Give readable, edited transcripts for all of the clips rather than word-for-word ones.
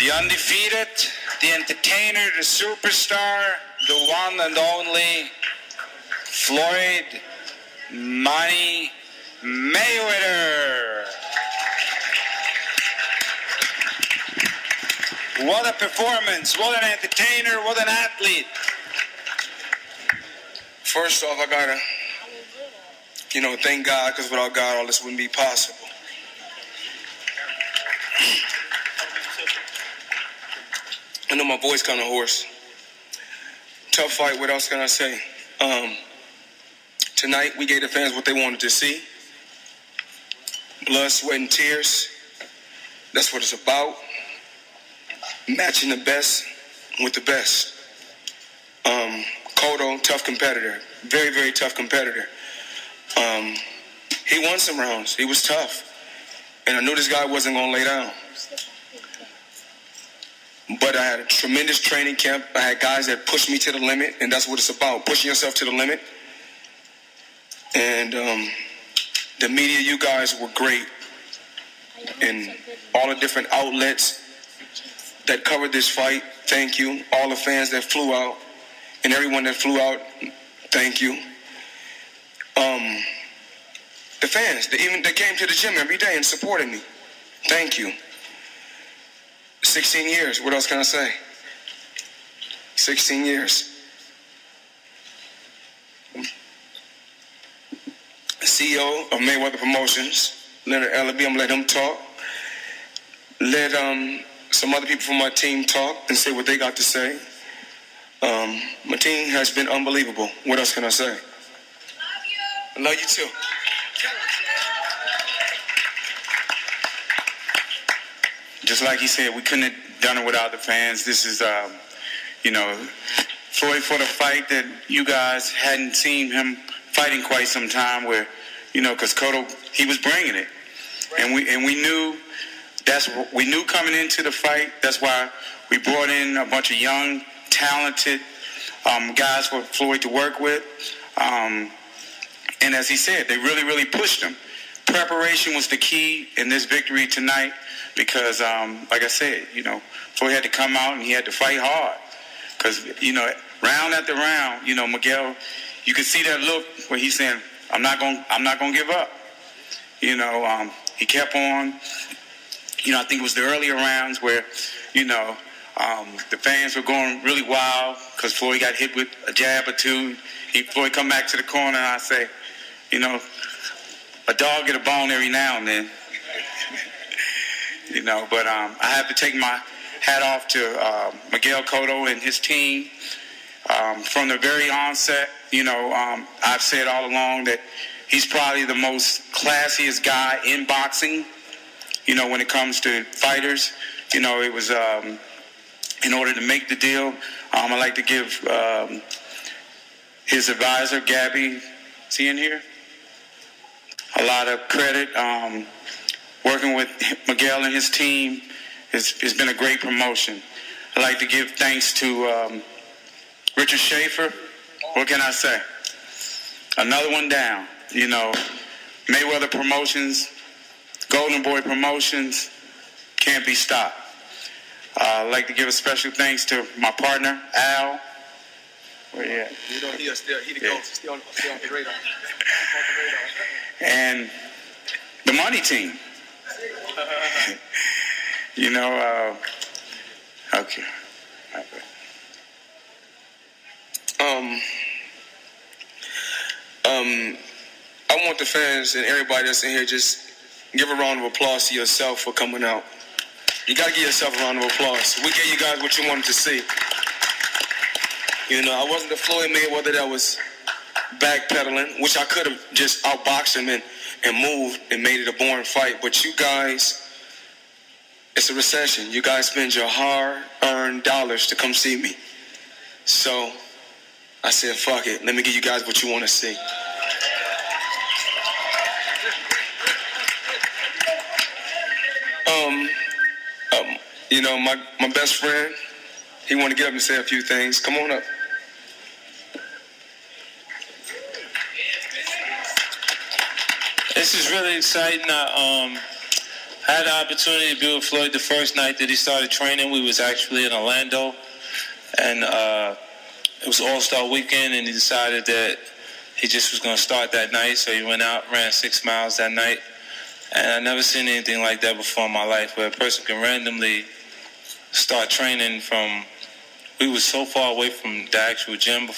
The undefeated, the entertainer, the superstar, the one and only Floyd Mayweather. What a performance, what an entertainer, what an athlete. First off, I gotta, thank God, because without God, all this wouldn't be possible. I know my voice kind of hoarse. Tough fight, what else can I say? Tonight, we gave the fans what they wanted to see. Blood, sweat, and tears. That's what it's about. Matching the best with the best. Cotto, tough competitor. Very, very tough competitor. He won some rounds. He was tough. And I knew this guy wasn't going to lay down. But I had a tremendous training camp. I had guys that pushed me to the limit, and that's what it's about, pushing yourself to the limit. And the media, you guys were great. And all the different outlets that covered this fight, thank you. All the fans that flew out, and everyone that flew out, thank you. The fans, they came to the gym every day and supported me, thank you. 16 years, what else can I say? 16 years. CEO of Mayweather Promotions, Leonard Ellaby, I'm going to let him talk. Let some other people from my team talk and say what they got to say. My team has been unbelievable. What else can I say? Love you. I love you too. Just like he said, we couldn't have done it without the fans. This is, Floyd for the fight that you guys hadn't seen him fighting quite some time where, because Cotto, he was bringing it. And we knew we knew coming into the fight. That's why we brought in a bunch of young, talented guys for Floyd to work with. And as he said, they really, really pushed him. Preparation was the key in this victory tonight because, like I said, Floyd had to come out and he had to fight hard. Because, round after round, Miguel, you could see that look where he's saying, I'm not gonna give up. He kept on. I think it was the earlier rounds where, the fans were going really wild because Floyd got hit with a jab or two. Floyd come back to the corner and I say, a dog get a bone every now and then. But I have to take my hat off to Miguel Cotto and his team. From the very onset, I've said all along that he's probably the most classiest guy in boxing, when it comes to fighters. It was, in order to make the deal, I'd like to give his advisor, Gabby, is he in here? A lot of credit. Working with Miguel and his team has been a great promotion. I'd like to give thanks to Richard Schaefer. What can I say? Another one down. Mayweather Promotions, Golden Boy Promotions, can't be stopped. I'd like to give a special thanks to my partner, Al. Where you at? He the GOAT. Still on the radar. And the money team. Okay. I want the fans and everybody that's in here just give a round of applause to yourself for coming out. You got to give yourself a round of applause. We gave you guys what you wanted to see. I wasn't the Floyd Mayweather that was backpedaling, which I could have just outboxed him and moved and made it a boring fight. But you guys, it's a recession. You guys spend your hard-earned dollars to come see me. So I said, fuck it. Let me give you guys what you want to see. My best friend, he wanted to get up and say a few things. Come on up. This is really exciting. I had the opportunity to be with Floyd the first night that he started training. We was actually in Orlando, and it was All-Star Weekend, and he decided that he just was going to start that night, so he went out, ran 6 miles that night. And I've never seen anything like that before in my life, where a person can randomly start training from, we were so far away from the actual gym.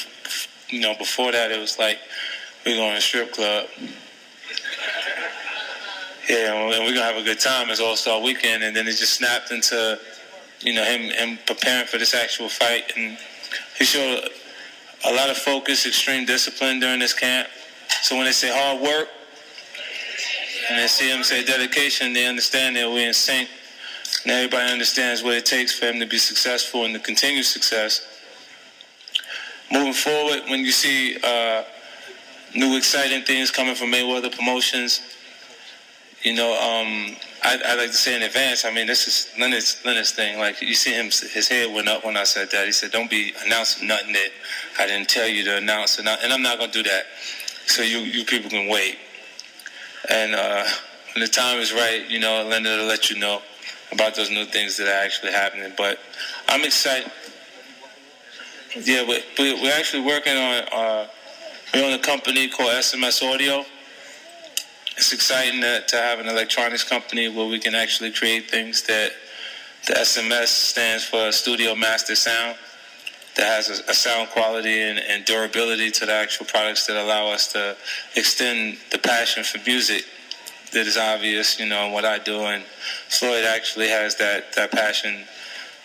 You know, before that, it was like we were going to a strip club. Yeah, and we're going to have a good time as All-Star Weekend, and then it just snapped into, you know, him preparing for this actual fight. And he showed a lot of focus, extreme discipline during this camp. So when they say hard work, and they see him say dedication, they understand that we're in sync. And everybody understands what it takes for him to be successful and to continue success. Moving forward, when you see new exciting things coming from Mayweather Promotions, you know, I'd like to say in advance, I mean, this is Leonard's thing. Like, you see him, his head went up when I said that. He said, don't be announcing nothing that I didn't tell you to announce. And I'm not going to do that. So you people can wait. And when the time is right, you know, Leonard will let you know about those new things that are actually happening. But I'm excited. Yeah, we're actually working on, we own a company called SMS Audio. It's exciting to have an electronics company where we can actually create things that the SMS stands for Studio Master Sound, that has a sound quality and durability to the actual products that allow us to extend the passion for music that is obvious, you know, in what I do. And Floyd actually has that passion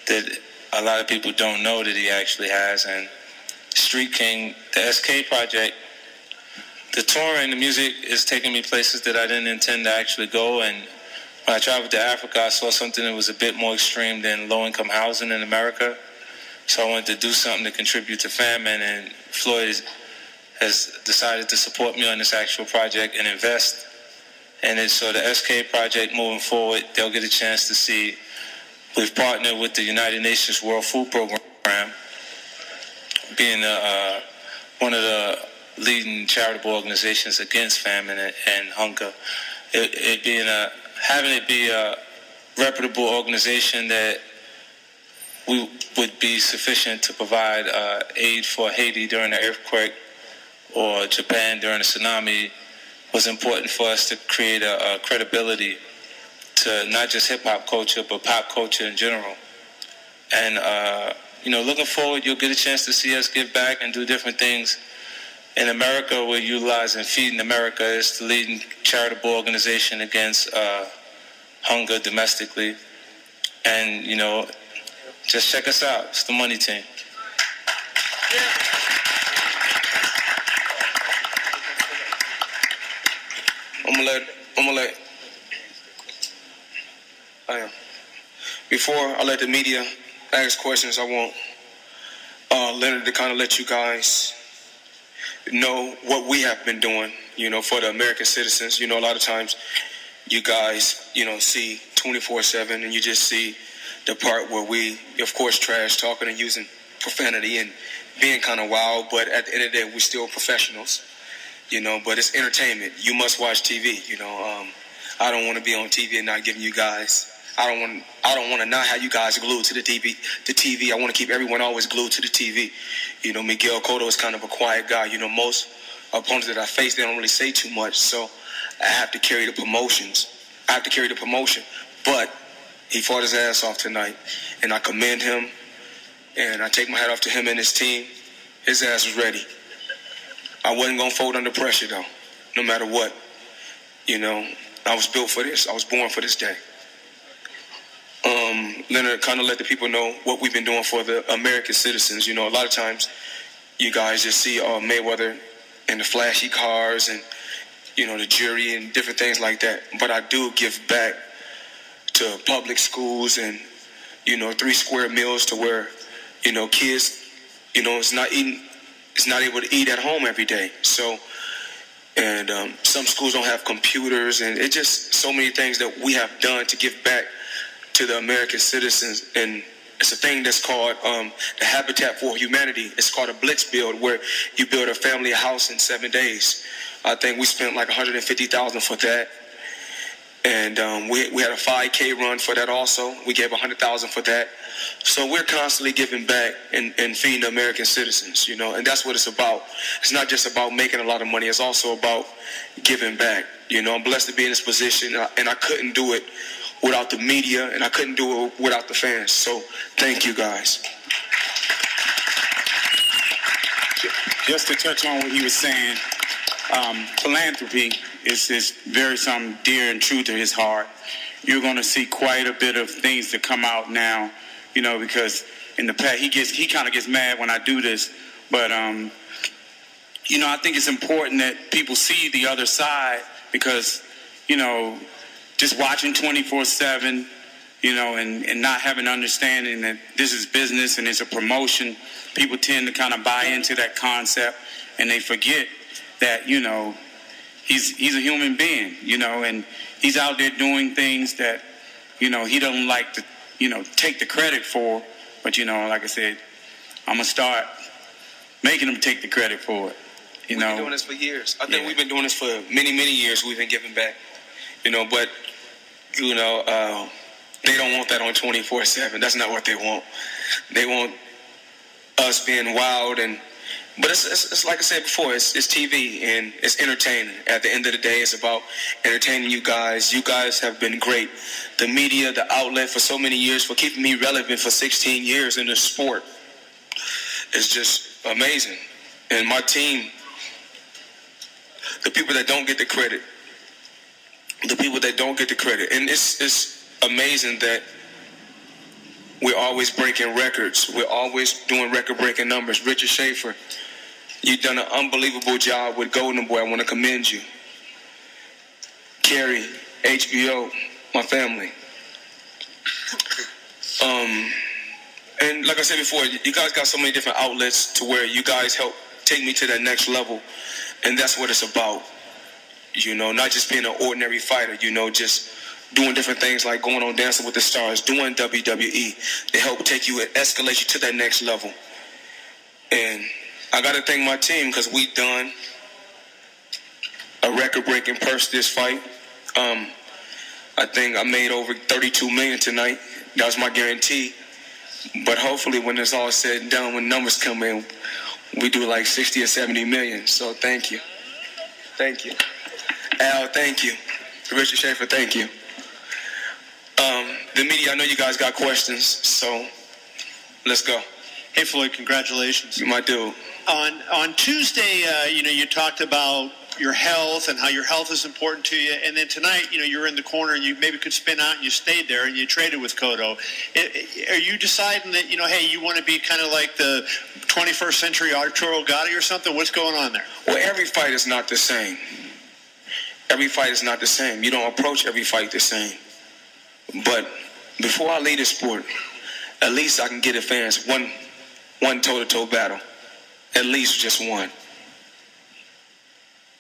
that a lot of people don't know that he actually has. And Street King, the SK project, the touring, the music is taking me places that I didn't intend to actually go. And when I traveled to Africa, I saw something that was a bit more extreme than low-income housing in America. So I wanted to do something to contribute to famine, and Floyd has decided to support me on this actual project and invest in it. So the SK project moving forward, they'll get a chance to see. We've partnered with the United Nations World Food Program, being one of the leading charitable organizations against famine and hunger. Having it be a reputable organization that we would be sufficient to provide aid for Haiti during the earthquake or Japan during the tsunami was important for us to create a credibility to not just hip-hop culture, but pop culture in general. And, you know, looking forward, you'll get a chance to see us give back and do different things. In America, we're utilizing Feeding America as the leading charitable organization against hunger domestically. And, you know, just check us out. It's the Money Team. Before I let the media ask questions, I want Leonard to kind of let you guys know what we have been doing, you know, for the American citizens. You know, a lot of times you guys, you know, see 24/7 and you just see the part where we, of course, trash talking and using profanity and being kind of wild, but at the end of the day, we're still professionals, you know, but it's entertainment. You must watch TV, you know. I don't want to be on TV and not giving you guys, I don't want to not have you guys glued to the TV. I want to keep everyone always glued to the TV. You know, Miguel Cotto is kind of a quiet guy. You know, most opponents that I face, they don't really say too much, so I have to carry the promotions. But he fought his ass off tonight, and I commend him, and I take my hat off to him and his team. His ass was ready. I wasn't going to fold under pressure, though, no matter what. You know, I was built for this. I was born for this day. Leonard, kind of let the people know what we've been doing for the American citizens. You know, a lot of times you guys just see Mayweather in the flashy cars and, you know, the jury and different things like that. But I do give back to public schools and, you know, 3 square meals to where, you know, kids, you know, it's not able to eat at home every day. So, and some schools don't have computers, and it's just so many things that we have done to give back to the American citizens. And it's a thing that's called the Habitat for Humanity. It's called a Blitz Build, where you build a family a house in 7 days. I think we spent like $150,000 for that. And we had a 5K run for that also. We gave $100,000 for that. So we're constantly giving back and feeding the American citizens, you know, and that's what it's about. It's not just about making a lot of money. It's also about giving back. You know, I'm blessed to be in this position, and I couldn't do it without the media, and I couldn't do it without the fans. So thank you, guys. Just to touch on what he was saying, philanthropy is very something dear and true to his heart. You're going to see quite a bit of things that come out now, you know, because in the past he kind of gets mad when I do this, but you know, I think it's important that people see the other side, because, you know, just watching 24/7, you know, and not having understanding that this is business and it's a promotion, people tend to kind of buy into that concept, and they forget that, you know, he's a human being, you know, and he's out there doing things that, you know, he doesn't like to, you know, take the credit for. But, you know, like I said, I'm going to start making him take the credit for it. You know, we've been doing this for years. I think we've been doing this for many, many years. We've been giving back, you know, but, you know, they don't want that on 24/7. That's not what they want. They want us being wild, but it's like I said before, it's TV and it's entertaining. At the end of the day, it's about entertaining you guys. You guys have been great. The media, the outlet for so many years, for keeping me relevant for 16 years in the sport, is just amazing. And my team, the people that don't get the credit, and it's amazing that we're always breaking records. We're always doing record-breaking numbers. Richard Schaefer, you've done an unbelievable job with Golden Boy. I want to commend you. Carrie, HBO, my family. And like I said before, you guys got so many different outlets to where you guys help take me to that next level. And that's what it's about. You know, not just being an ordinary fighter, you know, just doing different things like going on Dancing with the Stars, doing WWE. They help take you and escalate you to that next level. And I got to thank my team, because we done a record-breaking purse this fight. I think I made over $32 million tonight. That was my guarantee. But hopefully when it's all said and done, when numbers come in, we do like 60 or 70 million. So thank you. Thank you. Al, thank you. Richard Schaefer, thank you. The media, I know you guys got questions, so let's go. Hey, Floyd, congratulations. You my dude. On Tuesday, you know, you talked about your health and how your health is important to you. And then tonight, you know, you're in the corner and you maybe could spin out and you stayed there and you traded with Cotto. Are you deciding that, you know, hey, you want to be kind of like the 21st century Arturo Gatti or something? What's going on there? Well, every fight is not the same. Every fight is not the same. You don't approach every fight the same. But before I leave the sport, at least I can get the fans one toe-to-toe battle. At least just one.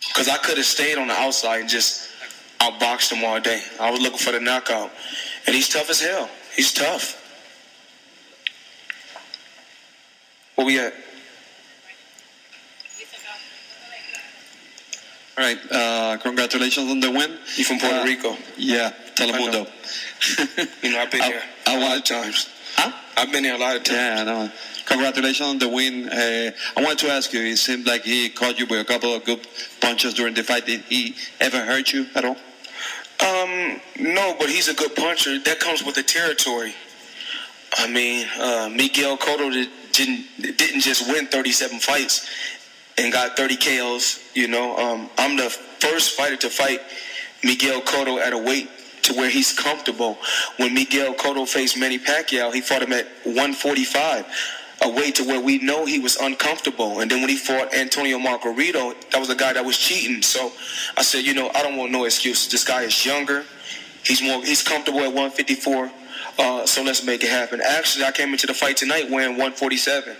Because I could have stayed on the outside and just outboxed him all day. I was looking for the knockout. And he's tough as hell. He's tough. Where we at? All right. Congratulations on the win. You from Puerto Rico? Yeah. Telemundo. You know, I've been here a lot of times. Huh? I've been here a lot of times. Yeah, I know. Congratulations on the win. I wanted to ask you, it seemed like he caught you with a couple of good punches during the fight. Did he ever hurt you at all? No, but he's a good puncher. That comes with the territory. I mean, Miguel Cotto didn't just win 37 fights and got 30 KOs. You know, I'm the first fighter to fight Miguel Cotto at a weight to where he's comfortable. When Miguel Cotto faced Manny Pacquiao, he fought him at 145. A weight to where we know he was uncomfortable. And then when he fought Antonio Margarito, that was a guy that was cheating. So I said, you know, I don't want no excuses. This guy is younger. He's comfortable at 154. So let's make it happen. Actually, I came into the fight tonight weighing 147.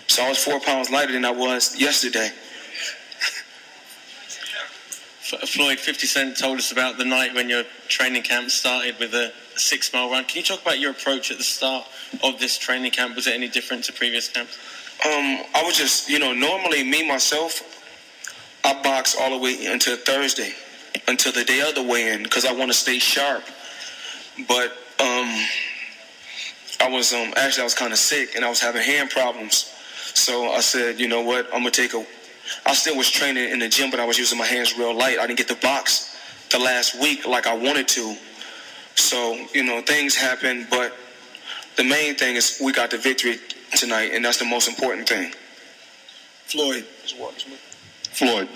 So I was 4 pounds lighter than I was yesterday. Floyd, 50 Cent told us about the night when your training camp started with a 6-mile run. Can you talk about your approach at the start of this training camp? Was it any different to previous camps? I was just, you know, normally me, myself, I box all the way until Thursday. until the day of the weigh-in because I want to stay sharp. But I was kind of sick and I was having hand problems. So I said, you know what, I'm going to take I still was training in the gym, but I was using my hands real light. I didn't get to box the last week like I wanted to. So, you know, things happen, but the main thing is we got the victory tonight, and that's the most important thing. Floyd. Floyd.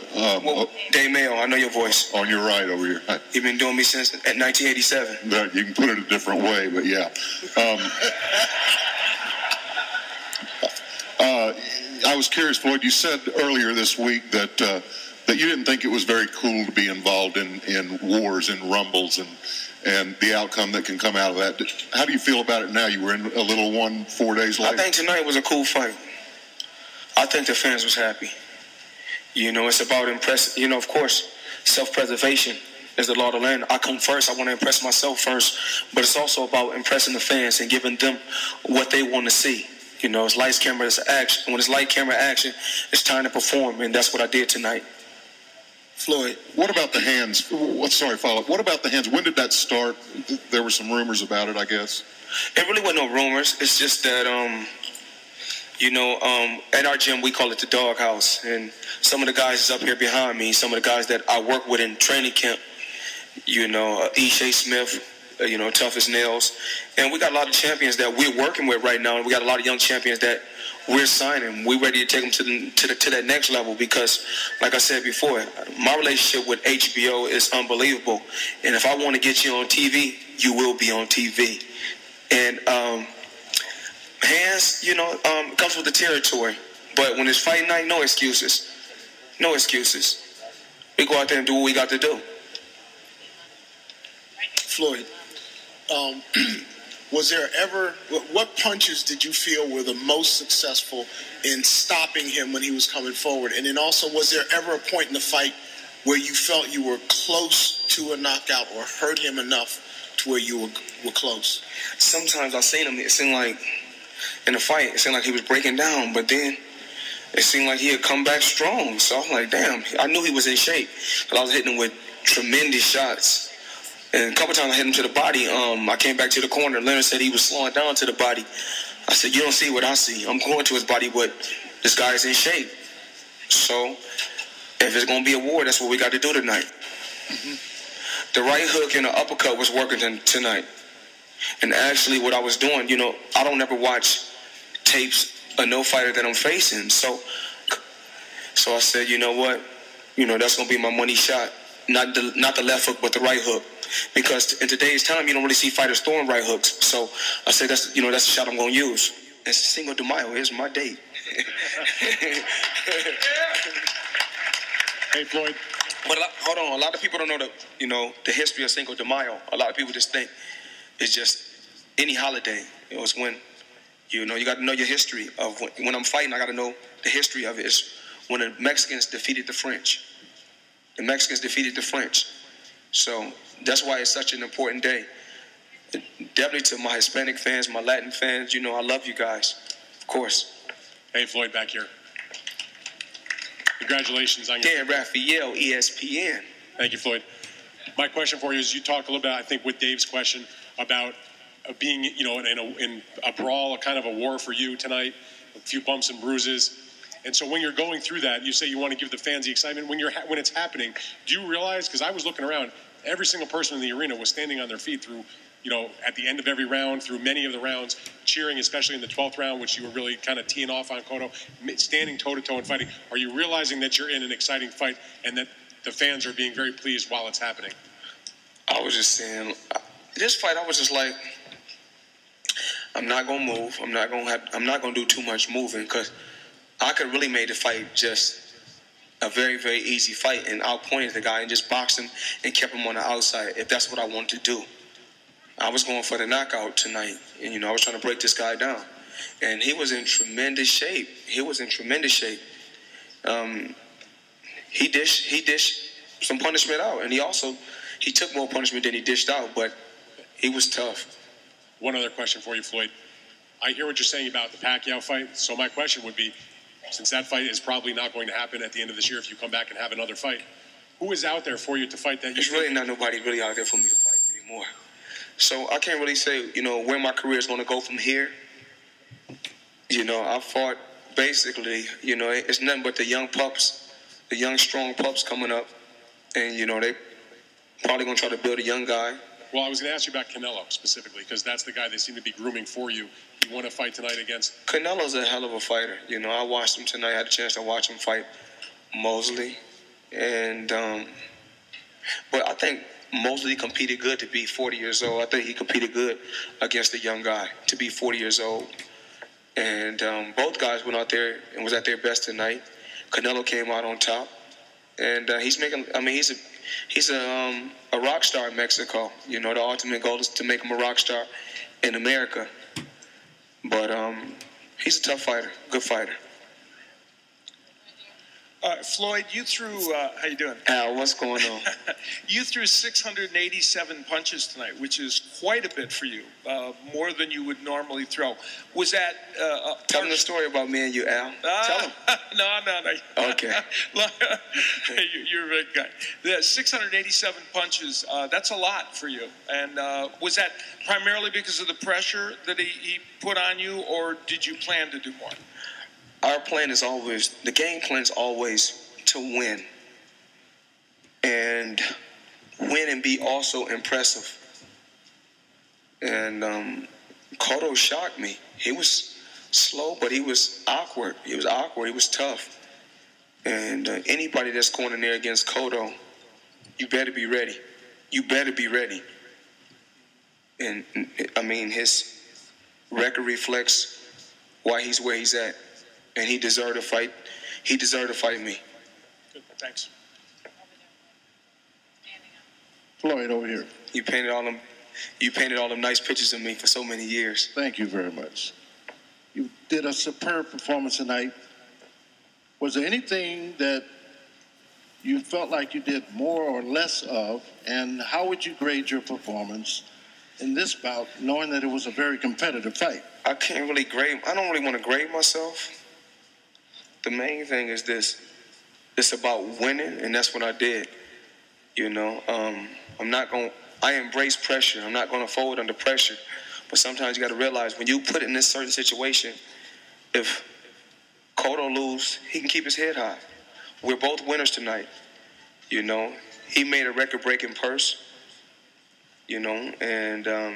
Dave Mayo, I know your voice. On your right over here. You've been doing me since 1987. You can put it a different way, but yeah. I was curious, Floyd, you said earlier this week that you didn't think it was very cool to be involved in wars and rumbles and the outcome that can come out of that. How do you feel about it now? You were in a little one 4 days later. I think tonight was a cool fight. I think the fans was happy. You know, it's about of course, self-preservation is the law of the land. I come first. I want to impress myself first. But it's also about impressing the fans and giving them what they want to see. You know, it's lights, camera, it's action. When it's light, camera, action, it's time to perform, and that's what I did tonight. Floyd. What about the hands? Follow-up. What about the hands? When did that start? There were some rumors about it, I guess. It really wasn't no rumors. It's just that, at our gym, we call it the doghouse. And some of the guys is up here behind me, some of the guys that I work with in training camp, E.J. Smith, tough as nails. And we got a lot of champions that we're working with right now. And we got a lot of young champions that we're signing. We're ready to take them to that next level because, like I said before, my relationship with HBO is unbelievable. And if I want to get you on TV, you will be on TV. And hands, comes with the territory. But when it's fight night, no excuses. No excuses. We go out there and do what we got to do. Floyd, was there ever, what punches did you feel were the most successful in stopping him when he was coming forward? And then also, was there ever a point in the fight where you felt you were close to a knockout or hurt him enough to where you were close? Sometimes I seen him, it seemed like in the fight, it seemed like he was breaking down, but then it seemed like he had come back strong. So I was like, damn, I knew he was in shape. But I was hitting him with tremendous shots. And a couple times I hit him to the body. I came back to the corner. Leonard said he was slowing down to the body. I said, you don't see what I see. I'm going to his body, but this guy's in shape. So if it's going to be a war, that's what we got to do tonight. Mm-hmm. The right hook and the uppercut was working tonight. And actually what I was doing, I don't ever watch tapes of no fighter that I'm facing. So I said, you know what? That's going to be my money shot. Not the left hook, but the right hook. Because in today's time, you don't really see fighters throwing right hooks. So I said, that's the shot I'm going to use. It's Cinco de Mayo. Here's my date. Hey, Floyd. But hold on. A lot of people don't know the history of Cinco de Mayo. A lot of people just think it's just any holiday. It's when, you got to know your history of when I'm fighting. I got to know the history of it. It's when the Mexicans defeated the French. The Mexicans defeated the French. So that's why it's such an important day. Definitely to my Hispanic fans, my Latin fans, I love you guys. Of course. Hey, Floyd, back here. Congratulations on your... Dan Raphael, ESPN. Thank you, Floyd. My question for you is, you talked a little bit, I think, with Dave's question about being, in a brawl, a kind of a war for you tonight, a few bumps and bruises. And so when you're going through that, you say you want to give the fans the excitement. When it's happening, do you realize, because I was looking around, every single person in the arena was standing on their feet through, at the end of every round, through many of the rounds, cheering, especially in the 12th round, which you were really kind of teeing off on Cotto, standing toe-to-toe and fighting. Are you realizing that you're in an exciting fight and that the fans are being very pleased while it's happening? I was just saying, this fight, I was just like, I'm not going to move. I'm not going to do too much moving because I could really make the fight just a very, very easy fight and outpointed the guy and just boxed him and kept him on the outside if that's what I wanted to do. I was going for the knockout tonight, and, I was trying to break this guy down. And he was in tremendous shape. He dished some punishment out, and he took more punishment than he dished out, but he was tough. One other question for you, Floyd. I hear what you're saying about the Pacquiao fight, so my question would be, since that fight is probably not going to happen at the end of this year if you come back and have another fight, Who is out there for you to fight that? There's really not nobody really out there for me to fight anymore. So I can't really say, where my career is going to go from here. I fought basically, it's nothing but the young pups, the young, strong pups coming up. And, they probably going to try to build a young guy. Well, I was going to ask you about Canelo specifically, because that's the guy they seem to be grooming for you. You want to fight tonight against? Canelo's a hell of a fighter. I watched him tonight. I had a chance to watch him fight Mosley. And, but I think Mosley competed good to be 40 years old. I think he competed good against a young guy to be 40 years old. And both guys went out there and was at their best tonight. Canelo came out on top. And he's a rock star in Mexico. The ultimate goal is to make him a rock star in America. But he's a tough fighter, good fighter. Floyd, you threw, how you doing? Al, what's going on? You threw 687 punches tonight, which is quite a bit for you, more than you would normally throw. Was that... Tell them the story about me and you, Al. Tell them. No. Okay. You're a big guy. The 687 punches, that's a lot for you. And was that primarily because of the pressure that he put on you, or did you plan to do more? Our plan is always, the game plan is always to win. And win and be also impressive. And Cotto shocked me. He was slow, but he was awkward. He was tough. And anybody that's going in there against Cotto, you better be ready. And, his record reflects why he's where he's at. And he deserved to fight. He deserved to fight me. Good. Thanks. Floyd, over here. You painted all them nice pictures of me for so many years. Thank you very much. You did a superb performance tonight. Was there anything that you felt like you did more or less of, and how would you grade your performance in this bout, knowing that it was a very competitive fight? I can't really grade. I don't really want to grade myself. The main thing is this. It's about winning, and that's what I did. I embrace pressure. I'm not going to fold under pressure. But sometimes you got to realize when you put in this certain situation, if Cotto lose, he can keep his head high. We're both winners tonight. He made a record-breaking purse. And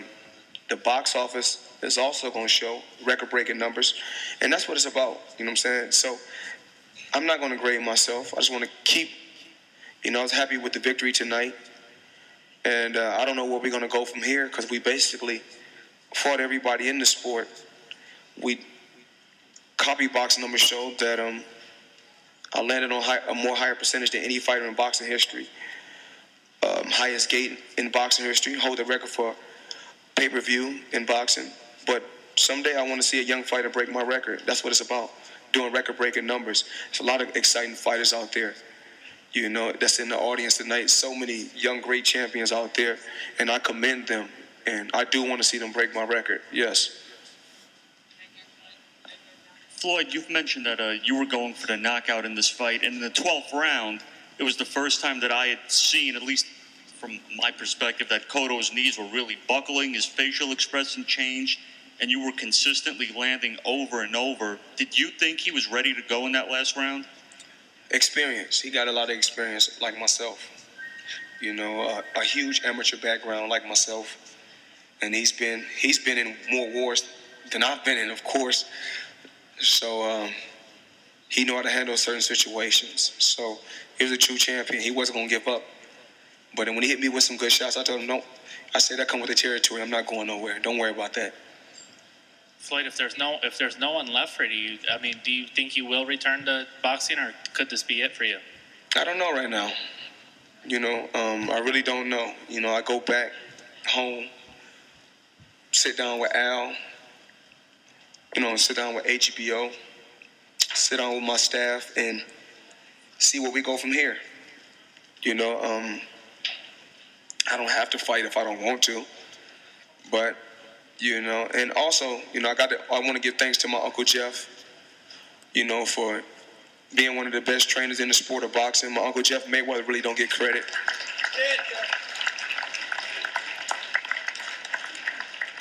the box office is also going to show record-breaking numbers. And that's what it's about, you know what I'm saying? So I'm not going to grade myself. I just want to keep, I was happy with the victory tonight. And I don't know where we're going to go from here because we basically fought everybody in the sport. Copy box numbers showed that I landed on a more higher percentage than any fighter in boxing history. Highest gate in boxing history, hold the record for pay-per-view in boxing. But someday I want to see a young fighter break my record. That's what it's about, doing record-breaking numbers. There's a lot of exciting fighters out there, that's in the audience tonight. So many young, great champions out there, and I commend them. And I do want to see them break my record, yes. Floyd, you've mentioned that you were going for the knockout in this fight, and in the 12th round, it was the first time that I had seen, at least from my perspective, that Cotto's knees were really buckling, his facial expression changed, and you were consistently landing over and over. Did you think he was ready to go in that last round? Experience. He got a lot of experience, like myself. A huge amateur background, like myself. And he's been in more wars than I've been in, of course. So he knew how to handle certain situations. So he was a true champion. He wasn't going to give up. But then when he hit me with some good shots, I told him, no. I said, that comes with the territory. I'm not going nowhere. Don't worry about that. Floyd, if there's no one left for you, do you think you will return to boxing, or could this be it for you? I don't know right now. I really don't know. I go back home, sit down with Al, sit down with HBO, sit down with my staff, and see where we go from here. I don't have to fight if I don't want to, but and also, I want to give thanks to my Uncle Jeff, for being one of the best trainers in the sport of boxing. My Uncle Jeff Mayweather really don't get credit.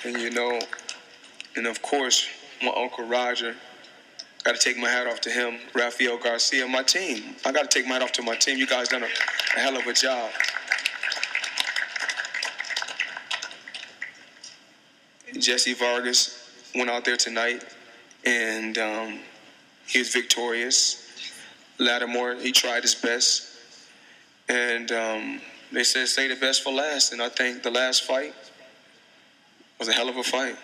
And and of course, my Uncle Roger, got to take my hat off to him. Rafael Garcia, my team. I got to take my hat off to my team. You guys done a hell of a job. Jesse Vargas went out there tonight, and he was victorious. Lattimore, he tried his best. And they said say the best for last, and I think the last fight was a hell of a fight.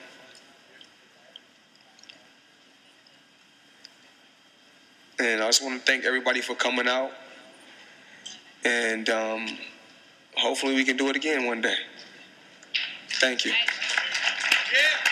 And I just want to thank everybody for coming out. And hopefully we can do it again one day. Thank you. Yeah.